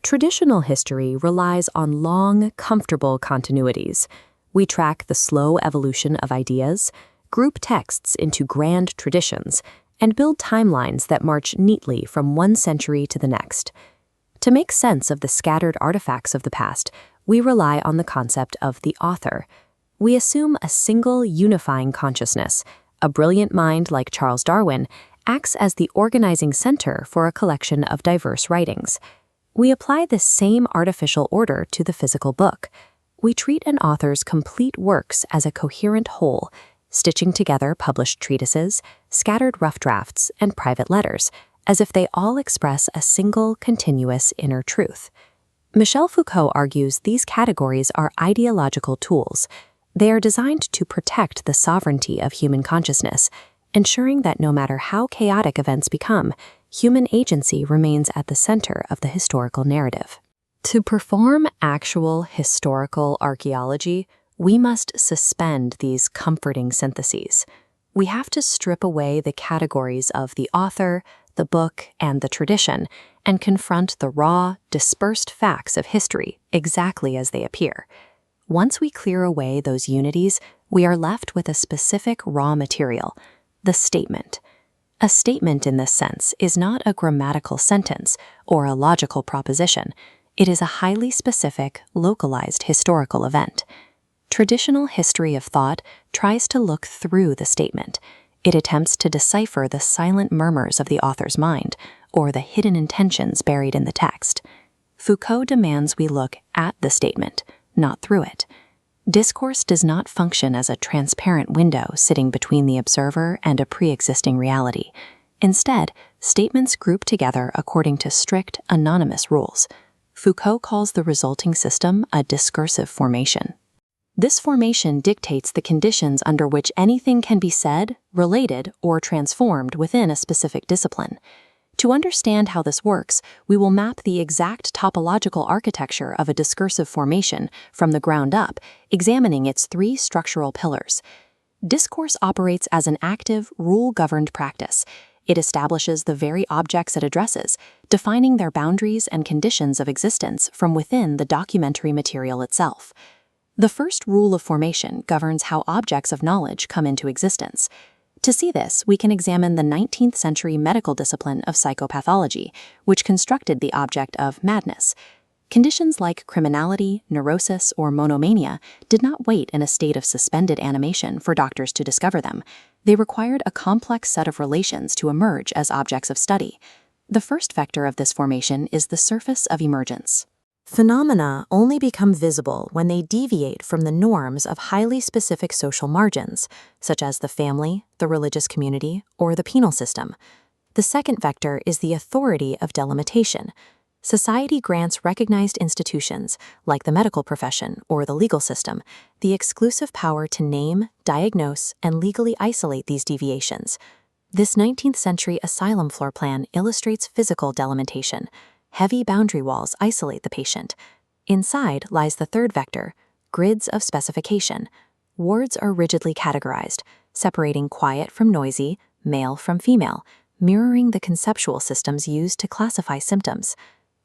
Traditional history relies on long, comfortable continuities. We track the slow evolution of ideas, group texts into grand traditions, and build timelines that march neatly from one century to the next. To make sense of the scattered artifacts of the past, we rely on the concept of the author. We assume a single unifying consciousness. A brilliant mind like Charles Darwin acts as the organizing center for a collection of diverse writings. We apply this same artificial order to the physical book. We treat an author's complete works as a coherent whole, stitching together published treatises, scattered rough drafts, and private letters, as if they all express a single, continuous inner truth. Michel Foucault argues these categories are ideological tools. They are designed to protect the sovereignty of human consciousness, ensuring that no matter how chaotic events become, human agency remains at the center of the historical narrative. To perform actual historical archaeology, we must suspend these comforting syntheses. We have to strip away the categories of the author, the book, and the tradition, and confront the raw, dispersed facts of history exactly as they appear. Once we clear away those unities, we are left with a specific raw material, the statement. A statement in this sense is not a grammatical sentence or a logical proposition. It is a highly specific, localized historical event. Traditional history of thought tries to look through the statement. It attempts to decipher the silent murmurs of the author's mind or the hidden intentions buried in the text. Foucault demands we look at the statement, not through it. Discourse does not function as a transparent window sitting between the observer and a pre-existing reality. Instead, statements group together according to strict, anonymous rules. Foucault calls the resulting system a discursive formation. This formation dictates the conditions under which anything can be said, related, or transformed within a specific discipline. To understand how this works, we will map the exact topological architecture of a discursive formation from the ground up, examining its three structural pillars. Discourse operates as an active, rule-governed practice. It establishes the very objects it addresses, defining their boundaries and conditions of existence from within the documentary material itself. The first rule of formation governs how objects of knowledge come into existence. To see this, we can examine the 19th century medical discipline of psychopathology, which constructed the object of madness. Conditions like criminality, neurosis, or monomania did not wait in a state of suspended animation for doctors to discover them. They required a complex set of relations to emerge as objects of study. The first vector of this formation is the surface of emergence. Phenomena only become visible when they deviate from the norms of highly specific social margins, such as the family, the religious community, or the penal system. The second vector is the authority of delimitation. Society grants recognized institutions, like the medical profession or the legal system, the exclusive power to name, diagnose, and legally isolate these deviations. This 19th century asylum floor plan illustrates physical delimitation. Heavy boundary walls isolate the patient. Inside lies the third vector, grids of specification. Wards are rigidly categorized, separating quiet from noisy, male from female, mirroring the conceptual systems used to classify symptoms.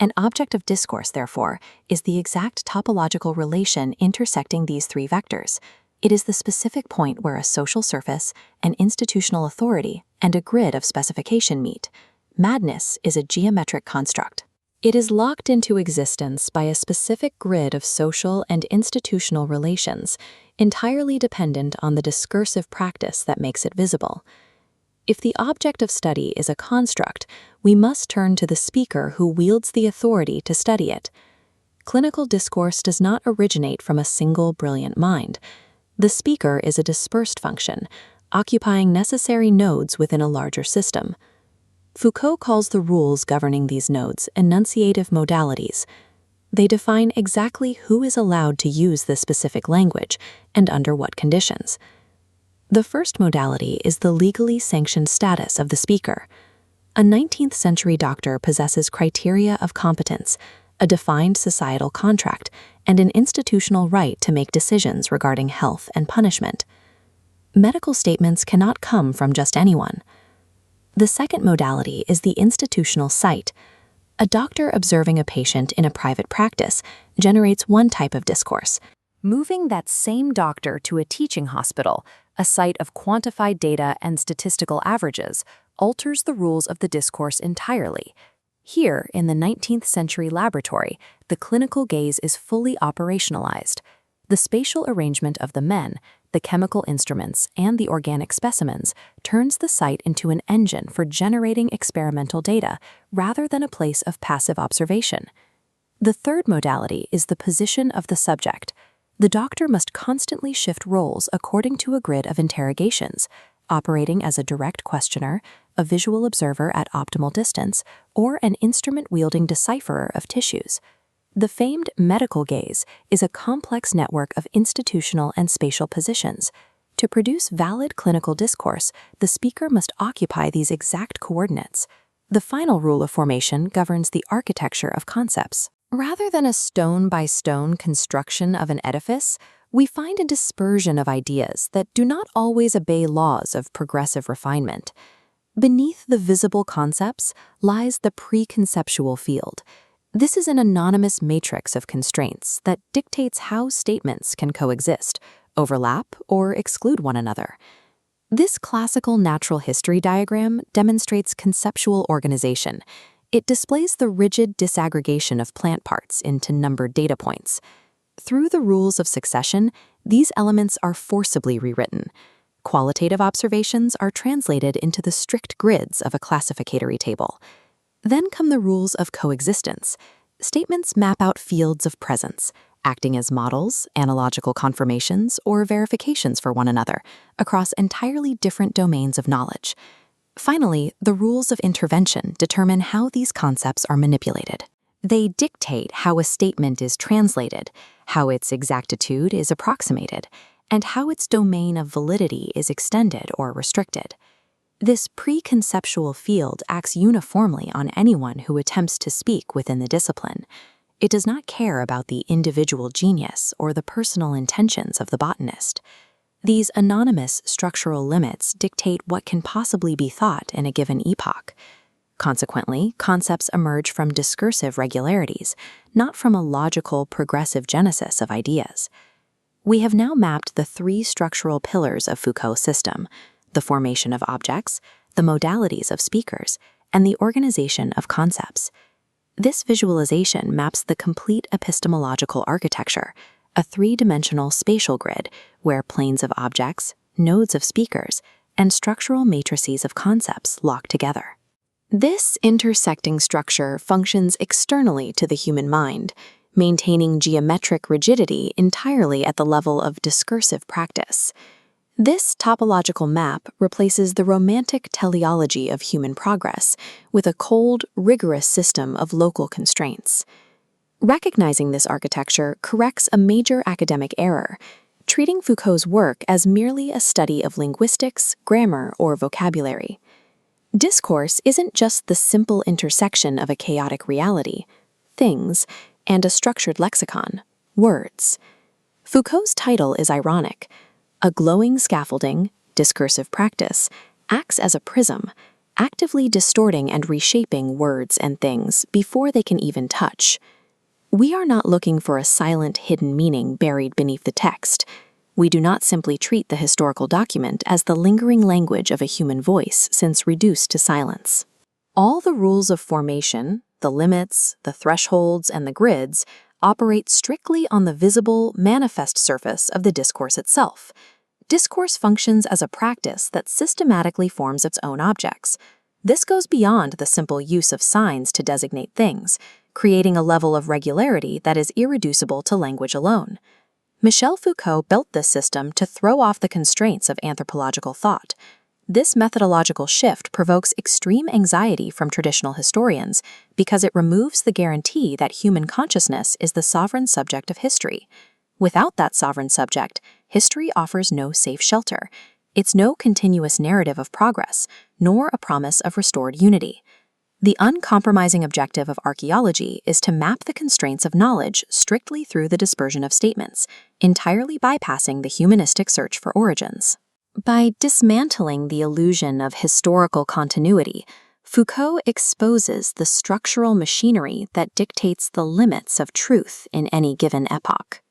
An object of discourse, therefore, is the exact topological relation intersecting these three vectors. It is the specific point where a social surface, an institutional authority, and a grid of specification meet. Madness is a geometric construct. It is locked into existence by a specific grid of social and institutional relations, entirely dependent on the discursive practice that makes it visible. If the object of study is a construct, we must turn to the speaker who wields the authority to study it. Clinical discourse does not originate from a single brilliant mind. The speaker is a dispersed function, occupying necessary nodes within a larger system. Foucault calls the rules governing these nodes enunciative modalities. They define exactly who is allowed to use this specific language and under what conditions. The first modality is the legally sanctioned status of the speaker. A 19th century doctor possesses criteria of competence, a defined societal contract, and an institutional right to make decisions regarding health and punishment. Medical statements cannot come from just anyone. The second modality is the institutional site. A doctor observing a patient in a private practice generates one type of discourse. Moving that same doctor to a teaching hospital, a site of quantified data and statistical averages, alters the rules of the discourse entirely. Here, in the 19th century laboratory, the clinical gaze is fully operationalized. The spatial arrangement of the men, the chemical instruments, and the organic specimens turns the site into an engine for generating experimental data rather than a place of passive observation. The third modality is the position of the subject. The doctor must constantly shift roles according to a grid of interrogations, operating as a direct questioner, a visual observer at optimal distance, or an instrument-wielding decipherer of tissues. The famed medical gaze is a complex network of institutional and spatial positions. To produce valid clinical discourse, the speaker must occupy these exact coordinates. The final rule of formation governs the architecture of concepts. Rather than a stone-by-stone construction of an edifice, we find a dispersion of ideas that do not always obey laws of progressive refinement. Beneath the visible concepts lies the preconceptual field. This is an anonymous matrix of constraints that dictates how statements can coexist, overlap, or exclude one another. This classical natural history diagram demonstrates conceptual organization. It displays the rigid disaggregation of plant parts into numbered data points. Through the rules of succession, these elements are forcibly rewritten. Qualitative observations are translated into the strict grids of a classificatory table. Then come the rules of coexistence. Statements map out fields of presence, acting as models, analogical confirmations, or verifications for one another across entirely different domains of knowledge. Finally, the rules of intervention determine how these concepts are manipulated. They dictate how a statement is translated, how its exactitude is approximated, and how its domain of validity is extended or restricted. This preconceptual field acts uniformly on anyone who attempts to speak within the discipline. It does not care about the individual genius or the personal intentions of the botanist. These anonymous structural limits dictate what can possibly be thought in a given epoch. Consequently, concepts emerge from discursive regularities, not from a logical, progressive genesis of ideas. We have now mapped the three structural pillars of Foucault's system: the formation of objects, the modalities of speakers, and the organization of concepts. This visualization maps the complete epistemological architecture, a three-dimensional spatial grid where planes of objects, nodes of speakers, and structural matrices of concepts lock together. This intersecting structure functions externally to the human mind, maintaining geometric rigidity entirely at the level of discursive practice. This topological map replaces the romantic teleology of human progress with a cold, rigorous system of local constraints. Recognizing this architecture corrects a major academic error, treating Foucault's work as merely a study of linguistics, grammar, or vocabulary. Discourse isn't just the simple intersection of a chaotic reality, things, and a structured lexicon, words. Foucault's title is ironic. A glowing scaffolding, discursive practice, acts as a prism, actively distorting and reshaping words and things before they can even touch. We are not looking for a silent, hidden meaning buried beneath the text. We do not simply treat the historical document as the lingering language of a human voice since reduced to silence. All the rules of formation, the limits, the thresholds, and the grids operate strictly on the visible, manifest surface of the discourse itself. Discourse functions as a practice that systematically forms its own objects. This goes beyond the simple use of signs to designate things, creating a level of regularity that is irreducible to language alone. Michel Foucault built this system to throw off the constraints of anthropological thought. This methodological shift provokes extreme anxiety from traditional historians because it removes the guarantee that human consciousness is the sovereign subject of history. Without that sovereign subject, history offers no safe shelter. It's no continuous narrative of progress, nor a promise of restored unity. The uncompromising objective of archaeology is to map the constraints of knowledge strictly through the dispersion of statements, entirely bypassing the humanistic search for origins. By dismantling the illusion of historical continuity, Foucault exposes the structural machinery that dictates the limits of truth in any given epoch.